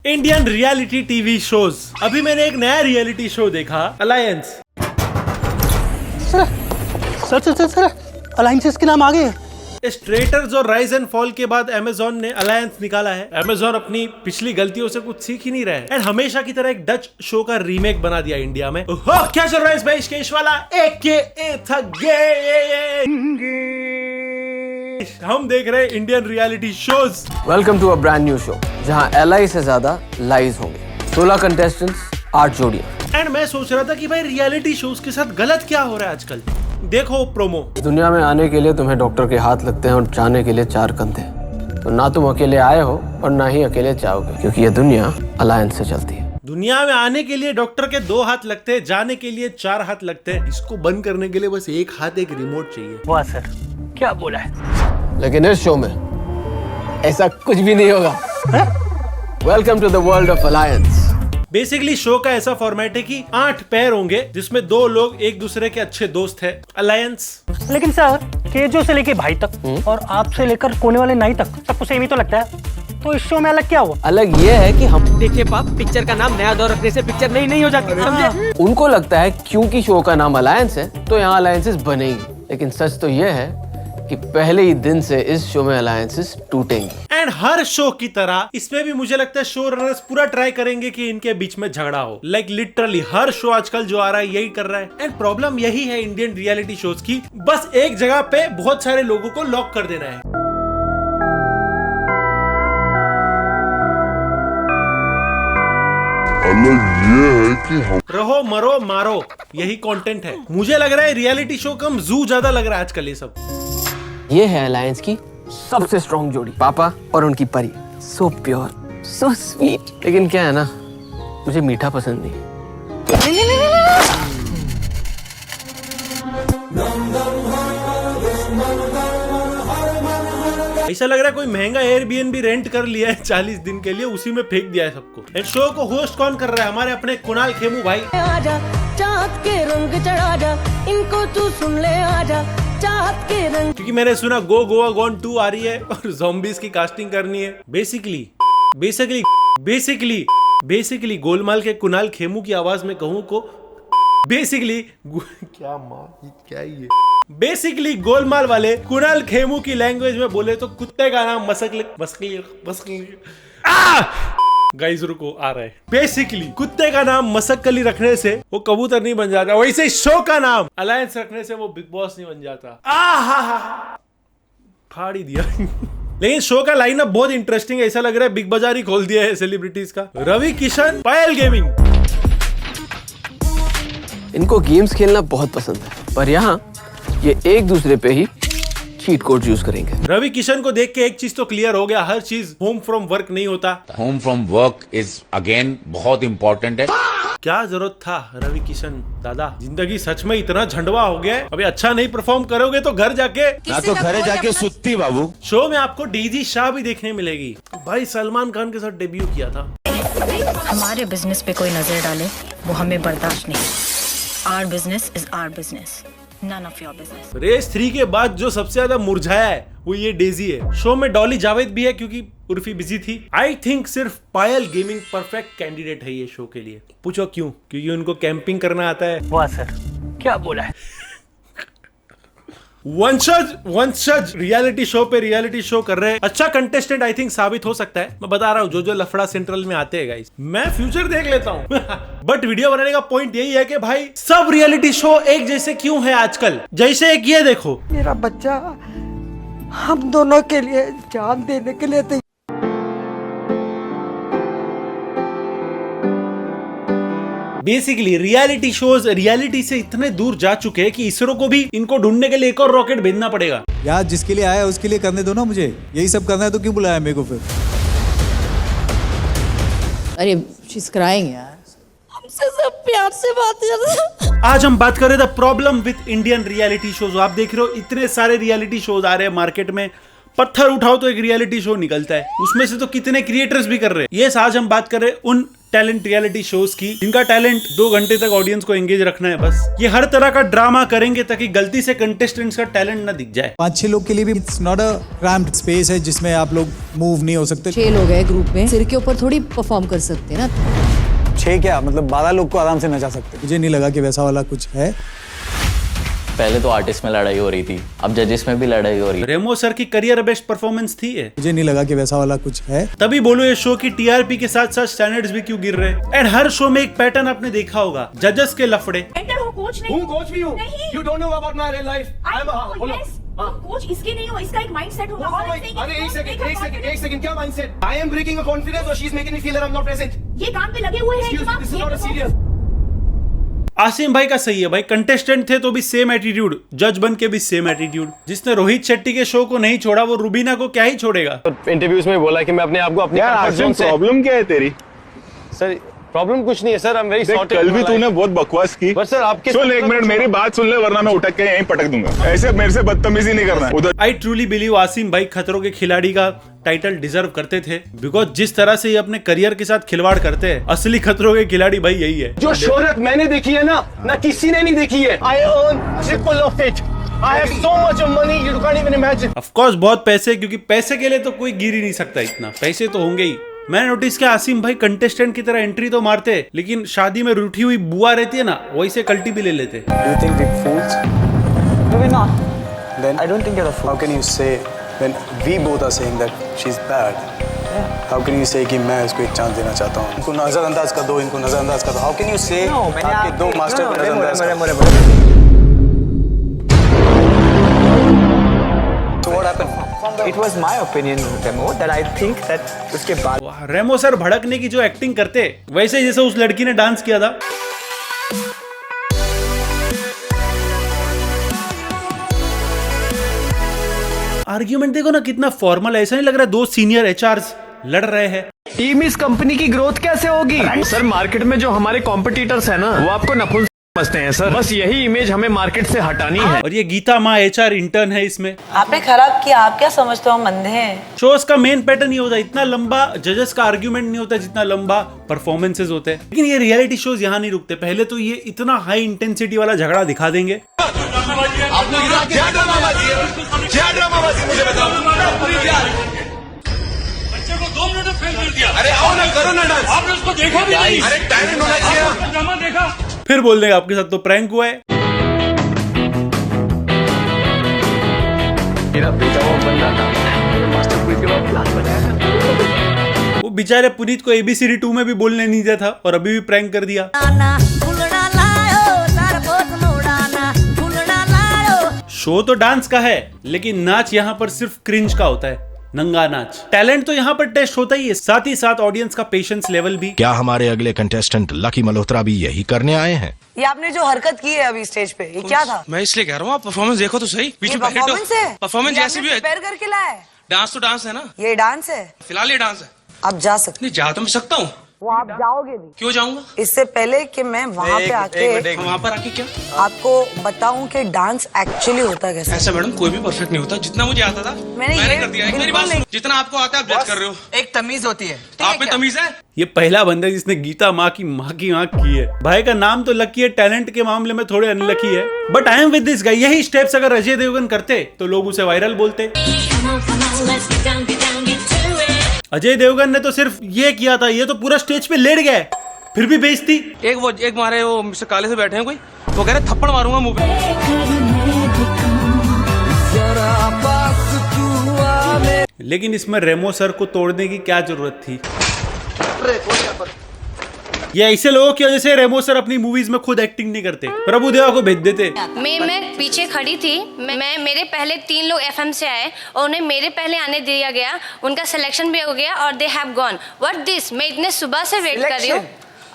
Indian reality TV shows. अभी मैंने एक नया रियलिटी शो देखा, अलायंस। सर अलायंसेस के नाम आ गए। स्ट्रेटर्स और राइज एंड फॉल के बाद अमेजोन ने अलायंस निकाला है। अमेजोन अपनी पिछली गलतियों से कुछ सीख ही नहीं रहा है एंड हमेशा की तरह एक डच शो का रीमेक बना दिया इंडिया में। ओहो, क्या चल रहा है इस भाई केश वाला AKA हम देख रहे हैं Indian reality shows. Welcome to a brand new show जहां LI से ज्यादा लाइज होंगे। 16 कंटेस्टेंट्स, 8 जोड़ियां। एंड मैं सोच रहा था कि भाई रियलिटी शोज के साथ गलत क्या हो रहा है आजकल। देखो प्रोमो। दुनिया में आने के लिए तुम्हें डॉक्टर के हाथ लगते हैं और जाने के लिए 4 कंधे। तो ना तुम अकेले आए हो और ना ही अकेले जाओगे, क्योंकि ये दुनिया अलायंस से चलती है। दुनिया में आने के लिए डॉक्टर के 2 हाथ लगते हैं, जाने के लिए 4 हाथ लगते हैं। इसको बंद करने के लिए बस 1 हाथ, एक रिमोट चाहिए। वाह सर, क्या बोला है। लेकिन इस शो में ऐसा कुछ भी नहीं होगा। Welcome to the world of alliance. Basically show का ऐसा फॉर्मेट है कि 8 पैर होंगे जिसमें 2 लोग एक दूसरे के अच्छे दोस्त हैं। अलायंस। लेकिन सर, केजो से लेके भाई तक और आपसे लेकर कोने वाले नाई तक सबको सेम ही तो लगता है। तो इस शो में अलग क्या हुआ? अलग ये है कि हम देखिए पाप, पिक्चर का नाम नया दौर रखने से पिक्चर नई हो जाती, समझे? उनको लगता है क्योंकि शो का नाम अलायंस है तो यहाँ अलायंसेस बनेगी, लेकिन सच तो ये है कि पहले ही दिन से इस शो में अलायंसेस टूटेंगी। एंड हर शो की तरह इसमें भी मुझे लगता है शो रनर्स पूरा ट्राई करेंगे कि इनके बीच में झगड़ा हो। लाइक लिटरली हर शो आजकल जो आ रहा है यही कर रहा है। एंड प्रॉब्लम यही है इंडियन रियलिटी शोज की, बस एक जगह पे बहुत सारे लोगों को लॉक कर देना है। अलग ये है कि हम रहो मरो मारो, यही कंटेंट है। मुझे लग रहा है रियलिटी शो कम जू ज्यादा लग रहा है आजकल ये सब। ये है अलायंस की सबसे स्ट्रॉन्ग जोड़ी, पापा और उनकी परी। So pure, so sweet. लेकिन क्या है ना, मुझे मीठा पसंद नहीं। ऐसा लग रहा है कोई महंगा एयरबीएनबी रेंट कर लिया है 40 दिन के लिए, उसी में फेंक दिया है सबको। एंड शो को होस्ट कौन कर रहा है? हमारे अपने कुणाल खेमू भाई। आजा चाहत के रंग चढ़ा जा, इनको तू सुन ले आजा चाहत के रंग। क्योंकि मैंने सुना गो गोवा गॉन 2 आ रही है और ज़ॉम्बीज की कास्टिंग करनी है। बेसिकली गोलमाल के कुणाल खेमू की आवाज में कहूँ को बेसिकली गोलमाल वाले कुणाल खेमू की लैंग्वेज में बोले तो कुत्ते का नाम गाइस रुको, आ रहा है। बेसिकली कुत्ते का नाम मसक्कली रखने से वो कबूतर नहीं बन जाता, वैसे शो का नाम अलायंस रखने से वो बिग बॉस नहीं बन जाता। फाड़ ही दिया। लेकिन शो का लाइनअप बहुत इंटरेस्टिंग है। ऐसा लग रहा है बिग बाजार ही खोल दिया है सेलिब्रिटीज का। रवि किशन, पायल गेमिंग। इनको गेम्स खेलना बहुत पसंद है, पर यहाँ ये एक दूसरे पे ही चीट कोड यूज करेंगे। रवि किशन को देख के एक चीज तो क्लियर हो गया, हर चीज होम फ्रॉम वर्क नहीं होता। Home from work is again बहुत इंपॉर्टेंट है। क्या जरूरत था रवि किशन दादा, जिंदगी सच में इतना झंडवा हो गया है। अभी अच्छा नहीं परफॉर्म करोगे तो घर जाके ना तो घरे जाके सुत्ती बाबू। शो में आपको डीजी शाह भी देखने मिलेगी। भाई सलमान खान के साथ डेब्यू किया था। हमारे बिजनेस पे कोई नजर डाले वो हमें बर्दाश्त नहीं। Our business is our business, none of your business. Race 3 के बाद जो सबसे ज्यादा मुरझाया है वो ये डेजी है। शो में डॉली जावेद भी है क्योंकि उर्फी बिजी थी। आई थिंक सिर्फ पायल गेमिंग परफेक्ट कैंडिडेट है ये शो के लिए। पूछो क्यों? क्योंकि उनको कैंपिंग करना आता है। वाह सर, क्या बोला है। वंशज रियलिटी शो पे रियलिटी शो कर रहे हैं। अच्छा कंटेस्टेंट आई थिंक साबित हो सकता है। मैं बता रहा हूँ जो लफड़ा सेंट्रल में आते हैं गाइस, मैं फ्यूचर देख लेता हूँ। बट वीडियो बनाने का पॉइंट यही है कि भाई सब रियलिटी शो एक जैसे क्यों है आजकल। जैसे एक ये देखो, मेरा बच्चा हम दोनों के लिए जान देने के लिए तैयार। बेसिकली रियलिटी शोज रियलिटी से इतने दूर जा चुके हैं कि इसरो को भी इनको ढूंढने के लिए एक और रॉकेट भेजना पड़ेगा। यार जिसके लिए आया उसके लिए करने दो ना, मुझे यही सब करना है तो क्यों बुलाया मेरे को फिर? अरे शी इज क्राइंग यार, हमसे सब प्यार से बात कर रहे हैं। आज हम बात कर रहे थे problem with Indian reality shows. आप देख रहे हो इतने सारे रियलिटी शोज आ रहे हैं मार्केट में, पत्थर उठाओ तो एक रियलिटी शो निकलता है, उसमें से तो कितने क्रिएटर्स भी कर रहे हैं। ये आज हम बात कर रहे हैं उन टैलेंट रियलिटी शोज की, जिनका टैलेंट 2 घंटे तक ऑडियंस को एंगेज रखना है बस। ये हर तरह का ड्रामा करेंगे ताकि गलती से कंटेस्टेंट्स का टैलेंट ना दिख जाए। 5-6 लोग के लिए भी it's not a cramped space है जिसमें आप लोग मूव नहीं हो सकते। 6 लोग हैं ग्रुप में, सिर के ऊपर थोड़ी परफॉर्म कर सकते हैं ना। 6 क्या मतलब 12 लोग को आराम से नचा सकते। मुझे नहीं लगा कि वैसा वाला कुछ है। पहले तो आर्टिस्ट में लड़ाई हो रही थी, अब जजेस में भी लड़ाई हो रही है। रेमो सर की करियर बेस्ट परफॉर्मेंस थी ये। मुझे नहीं लगा कि वैसा वाला कुछ है। तभी बोलो ये शो की टीआरपी के साथ साथ स्टैंडर्ड्स भी क्यों गिर रहे हैं। एंड हर शो में एक पैटर्न आपने देखा होगा, जजेस के लफड़े। कोच इसके नहीं हो, इसका एक माइंडसेट होगा। अरे एक सेकंड क्या mindset? I am breaking a confidence और she is making me feel that I am not present. ये काम पे लगे हुए हैं। This is not serious. Asim भाई का सही है भाई, कंटेस्टेंट थे तो भी सेम एटीट्यूड, जज बन के भी सेम एटीट्यूड। जिसने रोहित शेट्टी के शो को नहीं छोड़ा वो रुबीना को क्या ही छोड़ेगा। इंटरव्यूज में बोला कि मैं अपने आप को अपनी प्रॉब्लम क्या है तेरी? सर प्रॉब्लम कुछ नहीं है sir, I am very sorry. कल भी तूने बहुत बकवास की। बस सर आपके सुन एक मिनट मेरी बात सुन ले वरना मैं उठक के यहीं पटक दूंगा। ऐसे मेरे से बदतमीजी नहीं करना उधर। आई ट्रूली बिलीव आसिम भाई खतरों के खिलाड़ी का टाइटल डिजर्व करते थे, बिकॉज जिस तरह से ये अपने करियर के साथ खिलवाड़ करते हैं, असली खतरों के खिलाड़ी भाई यही है। जो शोहरत मैंने देखी है ना किसी ने नहीं देखी है। I earn triple of it. I have so much of money you can't even imagine. Of course बहुत पैसे, क्योंकि पैसे के लिए तो कोई गिर ही नहीं सकता, इतना पैसे तो होंगे ही। मैंने नोटिस किया आसिम भाई कंटेस्टेंट की तरह एंट्री तो मारते हैं, लेकिन शादी में रूठी हुई बुआ रहती है ना, वैसे कल्टी भी ले लेते। Do you think we're fools? No, we're not. Then I don't think you're a fool. how can you say when we both are saying that she's bad? How can you say कि मैं इसको एक chance देना चाहता हूँ? इनको नजरअंदाज कर दो, इनको नजरअंदाज कर दो। How can you say आपके 2 मास्टर को नजरअंदाज कर दो? So what happened? It was my opinion, Remo, that I think that उसके बाद रेमो सर भड़कने की जो एक्टिंग करते, वैसे जैसे उस लड़की ने डांस किया था। आर्ग्यूमेंट देखो ना कितना फॉर्मल है, ऐसा नहीं लग रहा 2 सीनियर एचआरस लड़ रहे हैं। टीम इस कंपनी की ग्रोथ कैसे होगी? सर मार्केट में जो हमारे कॉम्पिटिटर्स है ना वो आपको नपुंसक समझते हैं सर। बस यही इमेज हमें मार्केट से हटानी है। और ये गीता माँ एचआर इंटर्न है इसमें। आपने खराब किया, आप क्या समझते हो हम अंधे हैं? शोज का मेन पैटर्न ये होता है, इतना लंबा जजेस का आर्ग्यूमेंट नहीं होता जितना लंबा परफॉर्मेंसेस होते हैं। लेकिन ये रियलिटी शोज यहाँ नहीं रुकते, पहले तो ये इतना हाई इंटेंसिटी वाला झगड़ा दिखा देंगे। अरे आओ ना करो ना डांस। आपने उसको देखा भी नहीं। अरे टाइम होना चाहिए। ड्रामा देखा। फिर बोल देंगे आपके साथ तो प्रैंक हुआ है। मेरा बेटा वो बंदा था, मास्टर पूरी के प्लान बनाया। वो बेचारे पुनीत को ABCD 2 में भी बोलने नहीं दिया था और अभी भी प्रैंक कर दिया। शो तो डांस का है, लेकिन नाच यहाँ पर सिर्फ क्रिंज का होता है, नंगा नाच। टैलेंट तो यहाँ पर टेस्ट होता ही है, साथ ही साथ ऑडियंस का पेशेंस लेवल भी। क्या हमारे अगले कंटेस्टेंट लकी मल्होत्रा भी यही करने आए हैं? ये आपने जो हरकत की है अभी स्टेज पे, ये क्या था? मैं इसलिए कह रहा हूँ आप परफॉर्मेंस देखो तो सही। परफॉर्मेंस है, परफॉर्मेंस जैसी भी है। प्रिपेयर करके लाया है। डांस तो डांस है ना, ये डांस है। फिलहाल ये डांस है। आप जा सकते। नहीं जा तो मैं सकता हूँ। वो आप जाओगे भी। क्यों जाऊंगा? इससे पहले कि मैं वहाँ पे आके वहाँ पर आके क्या आपको बताऊं कि डांस एक्चुअली होता कैसे। ऐसा मैडम कोई भी परफेक्ट नहीं होता, जितना मुझे आता था मैंने कर दिया। मेरी बात सुनो, जितना आपको आता है आप जज कर रहे हो। एक तमीज होती है, आप में तमीज है। ये पहला बंदा है जिसने गीता माँ की आँख की है। भाई का नाम तो लकी है, टैलेंट के मामले में थोड़े अनलकी है, but I am with this guy. यही स्टेप्स अगर अजय देवगन करते तो लोग उसे वायरल बोलते। अजय देवगन ने तो सिर्फ ये किया था, ये तो पूरा स्टेज पे लेट गया, फिर भी बेइज्जती। एक मारे वो मिस्टर काले से बैठे हैं कोई, वो कह रहे थप्पड़ मारूंगा मुंह पे। लेकिन इसमें रेमो सर को तोड़ने की क्या जरूरत थी? ये ऐसे लोगों की वजह से रेमो सर अपनी मूवीज में खुद एक्टिंग नहीं करते, प्रभु देवा को भेज देते। मैं पीछे खड़ी थी, मेरे पहले 3 लोग FM से आए और उन्हें मेरे पहले आने दिया गया, उनका सिलेक्शन भी हो गया और they have gone. What this? मैं इतने सुबह से वेट कर रही हूँ।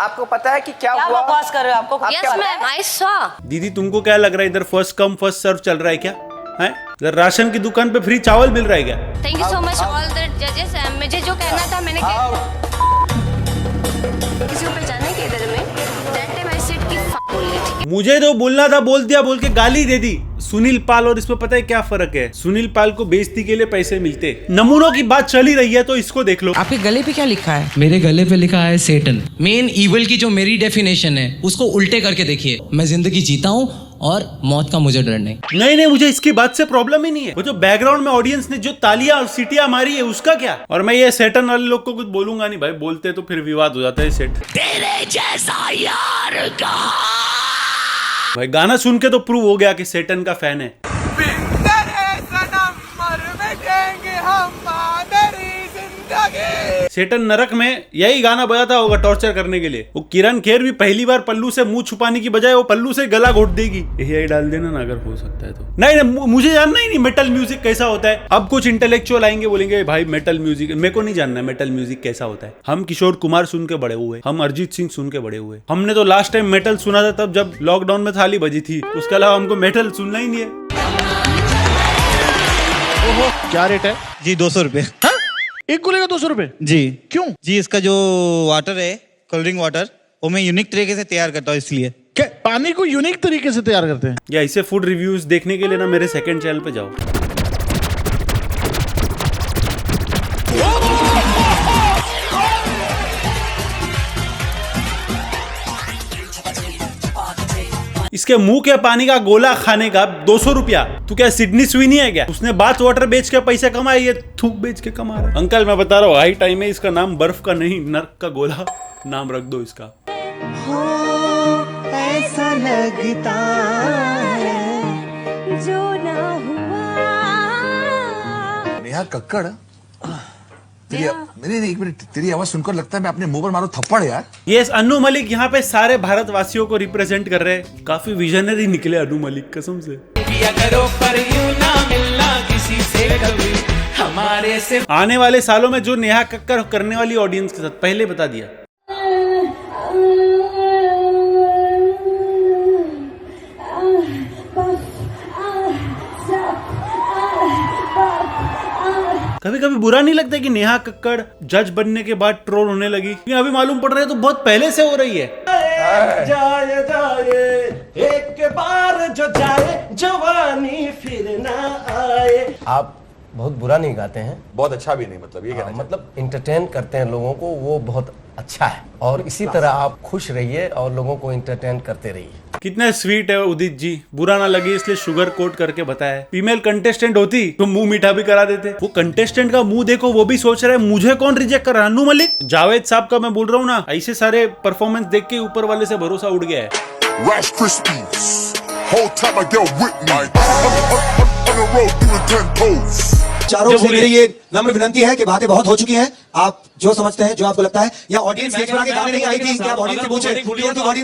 आपको पता है कि क्या हुआ? बकवास कर रहे हो? आपको यस मैम, आई सॉ। दीदी तुमको क्या लग रहा है, इधर फर्स्ट कम फर्स्ट सर्व चल रहा है क्या? है इधर राशन की दुकान पे फ्री चावल मिल रहा है क्या? Thank you so much all the जजेस। मुझे जो कहना था मैंने कहा। किसी को पहचाने के इधर में दैट टाइम आई सेड कि बोलने, ठीक है? मुझे तो बोलना था बोल दिया, बोल के गाली दे दी। सुनील पाल और इसमें पता है क्या फर्क है? सुनील पाल को बेइज्जती के लिए पैसे मिलते। नमूनों की बात चल ही रही है तो इसको देख लो। आपके गले पे क्या लिखा है? मेरे गले पे लिखा है सेटन। मेन इविल की जो मेरी डेफिनेशन है उसको उल्टे करके देखिए। मैं जिंदगी जीता हूँ और मौत का मुझे डर नहीं। नहीं, मुझे इसकी बात से प्रॉब्लम ही नहीं है। वो जो बैकग्राउंड में ऑडियंस ने जो तालियां और सीटियां मारी है उसका क्या? और मैं ये सेटन वाले लोग को कुछ बोलूंगा नहीं भाई, बोलते तो फिर विवाद हो जाता है। सेट तेरे जैसा यार भाई गाना सुन के तो प्रूव हो गया कि सेटन का फैन है। सेटन नरक में यही गाना बजाता होगा टॉर्चर करने के लिए। वो किरण खेर भी पहली बार पल्लू से मुंह छुपाने की बजाय वो पल्लू से गला घोट देगी। यही डाल देना ना अगर हो सकता है तो। नहीं, मुझे जानना ही नहीं मेटल म्यूजिक कैसा होता है। अब कुछ इंटेलेक्चुअल आएंगे बोलेंगे भाई मेटल म्यूजिक, मेरे को नहीं जानना है मेटल म्यूजिक कैसा होता है। हम किशोर कुमार सुन के बड़े हुए, हम अरिजीत सिंह सुन के बड़े हुए। हमने तो लास्ट टाइम मेटल सुना था तब जब लॉकडाउन में थाली बजी थी, उसके अलावा हमको मेटल सुनना ही नहीं है। क्या रेट है जी? 200 रुपए एक गोले का 200 रुपए जी। क्यों जी इसका जो वाटर है, कोल्ड ड्रिंक वाटर, वो मैं यूनिक तरीके से तैयार करता हूँ इसलिए। क्या पानी को यूनिक तरीके से तैयार करते हैं? या इसे फूड रिव्यूज देखने के लिए ना मेरे सेकंड चैनल पे जाओ। इसके मुंह के पानी का गोला खाने का 200 रुपया। तू क्या सिडनी स्विनी है क्या? उसने बाथ वाटर बेच के पैसे कमाए, ये थूक बेच के कमा रहा है। अंकल मैं बता रहा हूँ हाई टाइम है, इसका नाम बर्फ का नहीं नर्क का गोला नाम रख दो इसका। ऐसा लगता है जो ना हुआ। नेहा कक्कड़, मेरी एक मिनट, तेरी आवाज सुनकर लगता है मैं अपने मुंह पर मारो थप्पड़ यार। यस, अनु मलिक यहाँ पे सारे भारतवासियों को रिप्रेजेंट कर रहे हैं। काफी विजनरी निकले अनु मलिक कसम से। आने वाले सालों में जो नेहा कक्कड़ करने वाली ऑडियंस के साथ पहले बता दिया। कभी कभी बुरा नहीं लगता कि नेहा कक्कड़ जज बनने के बाद ट्रोल होने लगी? अभी मालूम पड़ रहा है तो बहुत पहले से हो रही है। जाए जाए एक बार जो जाए जवानी फिर ना आए। आप बहुत बुरा नहीं गाते हैं, बहुत अच्छा भी नहीं, मतलब ये कहना मतलब इंटरटेन करते हैं लोगों को, वो बहुत अच्छा है। और इसी तरह आप खुश रहिए और लोगों को इंटरटेन करते रहिए। कितना स्वीट है उदित जी, बुरा ना लगे इसलिए शुगर कोट करके बताया। फीमेल कंटेस्टेंट होती तो मुंह मीठा भी करा देते। वो कंटेस्टेंट का मुंह देखो, वो भी सोच रहा है मुझे कौन रिजेक्ट कर रहा है। अनु मलिक, जावेद साहब का मैं बोल रहा हूँ ना, ऐसे सारे परफॉर्मेंस देख के ऊपर वाले से भरोसा उड़ गया है। चारों से मेरी ये नम्र विनती है कि बातें बहुत हो चुकी हैं। आप जो समझते हैं, जो आपको लगता है, या ऑडियंस के गाने नहीं आई थी, क्या ऑडियंस से पूछे?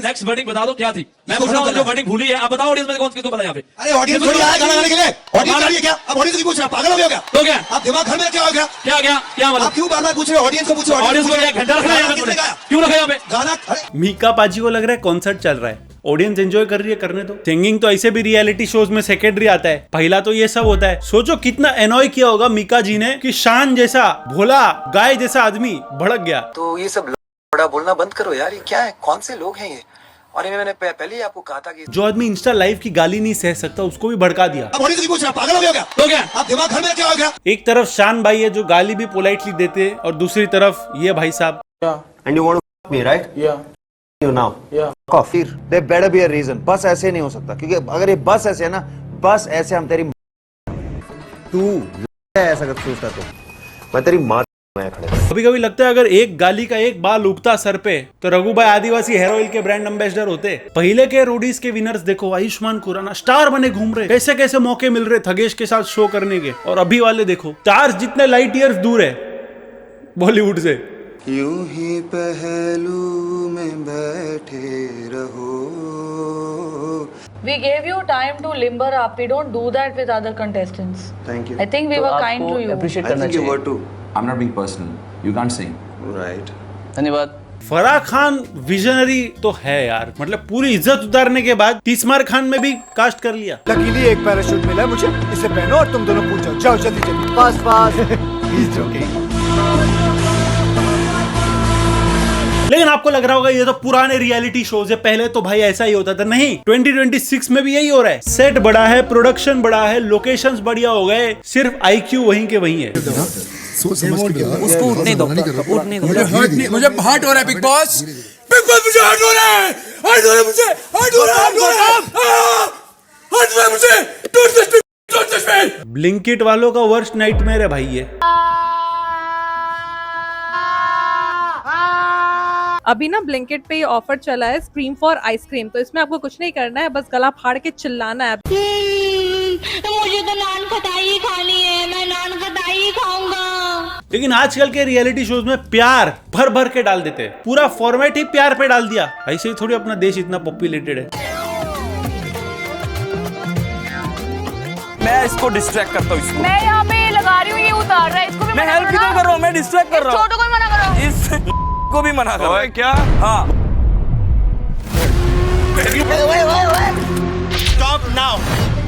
नेक्स्ट वर्डिंग बता दो क्या थी? मैं पूछ रहा हूं जो वर्डिंग भूली है, आप बताओ ऑडियंस में कौन किसको पता है यहाँ पे? अरे ऑडियंस थोड़ी आया गाना गाने के लिए, ऑडियंस आ रही है क्या? अब ऑडियंस की पूछ रहा, पागल हो गया क्या? तो क्या आप दिमाग घर में क्या हो गया? क्या मतलब? आप क्यों बार-बार पूछ रहे हो? ऑडियंस को पूछो। ऑडियंस को क्या घंटा रखना है यहाँ पे? क्यों रखा यहाँ पे गाना? मीका पाजी को लग रहा है कॉन्सर्ट चल रहा है, ऑडियंस एंजॉय कर रही है, करने दो। सिंगिंग तो ऐसे भी रियलिटी शोज में सेकेंडरी आता है, पहला तो ये सब होता है। सोचो कितना एनॉय किया होगा मीका जी ने कि शान जैसा भोला गाय जैसा आदमी भड़क गया। तो ये सब बड़ा बोलना बंद करो यार, ये क्या है? कौन से लोग हैं ये? और ये मैंने पहले ही आपको कहा था कि जो आदमी इंस्टा लाइव की गाली नहीं सह सकता उसको भी भड़का दिया। अब ऑडियंस की पूछ रहा, पागल हो गया क्या? तो क्या आप दिमाग घर में क्या हो गया? एक तरफ शान भाई है जो गाली भी पोलाइटली देते और दूसरी तरफ ये भाई साहब। And you want to me right? या You now. Coffee. There better be a reason. बस ऐसे नहीं हो सकता, क्योंकि अगर ये बस ऐसे है ना, बस ऐसे हम तेरी तू ऐसा अगर सोचता तो मैं तेरी माँ खड़े। कभी कभी लगता है अगर एक गाली का एक बाल उगता सर पे तो रघु भाई आदिवासी हेयर ऑयल के ब्रांड एम्बेसडर होते। पहले के रोडीज के विनर्स देखो, आयुष्मान खुराना स्टार बने घूम रहे, कैसे कैसे मौके मिल रहे थगेश के साथ शो करने के। और अभी वाले देखो, स्टार्स जितने लाइट ईयर्स दूर है बॉलीवुड से। यूं ही पहलू में बैठे रहो। We gave you time to limber up. We don't do that with other contestants. Thank you. I think we were kind to you. Appreciate I करना think you were चाहिए। too. I'm not being personal. You can't sing. Right. धन्यवाद। Farah Khan visionary तो है यार, मतलब पूरी इज्जत उतारने के बाद तीसमार खान में भी कास्ट कर लिया। लकीली एक पैराशूट मिला मुझे, इसे पहनो और तुम दोनों पूछो। जाओ जल्दी जल्दी, फास्ट फास्ट। He's joking. लेकिन आपको लग रहा होगा ये तो पुराने रियलिटी शोज है, पहले तो भाई ऐसा ही होता था। नहीं, 2026 में भी यही हो रहा है। सेट बड़ा है, प्रोडक्शन बड़ा है, लोकेशंस बढ़िया हो गए, सिर्फ IQ वहीं के वहीं है। उसको उठने दो, उठने दो। मुझे हर्ट हो रहा है बिग बॉस, मुझे हर्ट हो रहा है, हर्ट हो रहा है मुझे, हर्ट हो रहा है मुझे। Don't touch me! ब्लिंकिट वालों का वर्स्ट नाइटमेयर है भाई ये। अभी ना ब्लिंकिट पे ये ऑफर चला है, स्क्रीम फॉर आइसक्रीम। तो इसमें आपको कुछ नहीं करना है, बस गला फाड़ के चिल्लाना है। मुझे तो नान खटाई खानी है, मैं नान खटाई खाऊंगा। लेकिन आजकल के रियलिटी शोज में प्यार भर भर के डाल देते हैं, पूरा फॉर्मेट ही प्यार पे डाल दिया। ऐसे ही थोड़ी अपना देश इतना पॉपुलेटेड है। मैं इसको डिस्ट्रैक्ट करता हूँ। मैं यहाँ पे लगा रही हूँ, ये उतार रहा है, इसको भी मैं हेल्प किधर कर रहा हूँ, मैं डिस्ट्रैक्ट कर रहा हूँ। छोटू को भी मना करो, इस को भी मना करो। क्या? हाँ। Stop now!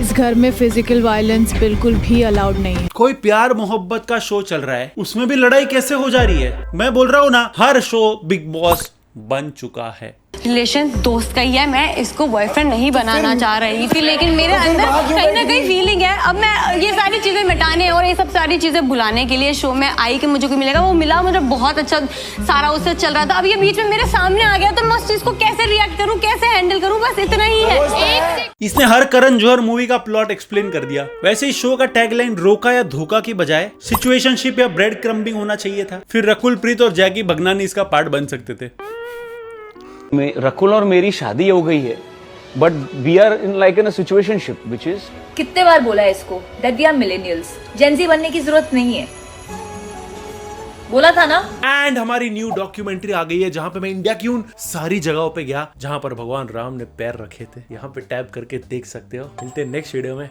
इस घर में फिजिकल वायलेंस बिल्कुल भी अलाउड नहीं है। कोई प्यार मोहब्बत का शो चल रहा है, उसमें भी लड़ाई कैसे हो जा रही है? मैं बोल रहा हूँ ना, हर शो बिग बॉस बन चुका है। रिलेशन दोस्त का ही है, मैं इसको बॉयफ्रेंड नहीं बनाना चाह रही थी, लेकिन मेरे अंदर कहीं ना कहीं फीलिंग है। अब मैं ये सारी चीजें मिटाने और ये सब सारी चीजें भुलाने के लिए शो में आई कि मुझे कोई मिलेगा, वो मिला, मुझे बहुत अच्छा सारा उससे चल रहा था। अब ये बीच में मेरे सामने आ गया तो मैं उस चीज को कैसे रिएक्ट करूं, कैसे हैंडल करूं, बस इतना ही है। इसने हर करण जौहर मूवी का प्लॉट एक्सप्लेन कर दिया। वैसे ही शो का टैगलाइन रोका या धोखा की बजाय सिचुएशनशिप या ब्रेड क्रम्बिंग होना चाहिए था, फिर रकुल प्रीत और जैकी भगनानी इसका पार्ट बन सकते थे। रकुल और मेरी शादी हो गई है, but we are in like in a situationship which is. कितने बार बोला है इसको that we are millennials, Gen Z बनने की जरूरत नहीं है, बोला था ना। एंड हमारी न्यू डॉक्यूमेंट्री आ गई है, जहां पे मैं इंडिया की उन सारी जगहों पे गया जहां पर भगवान राम ने पैर रखे थे। यहाँ पे टैप करके देख सकते हो। मिलते हैं नेक्स्ट वीडियो में।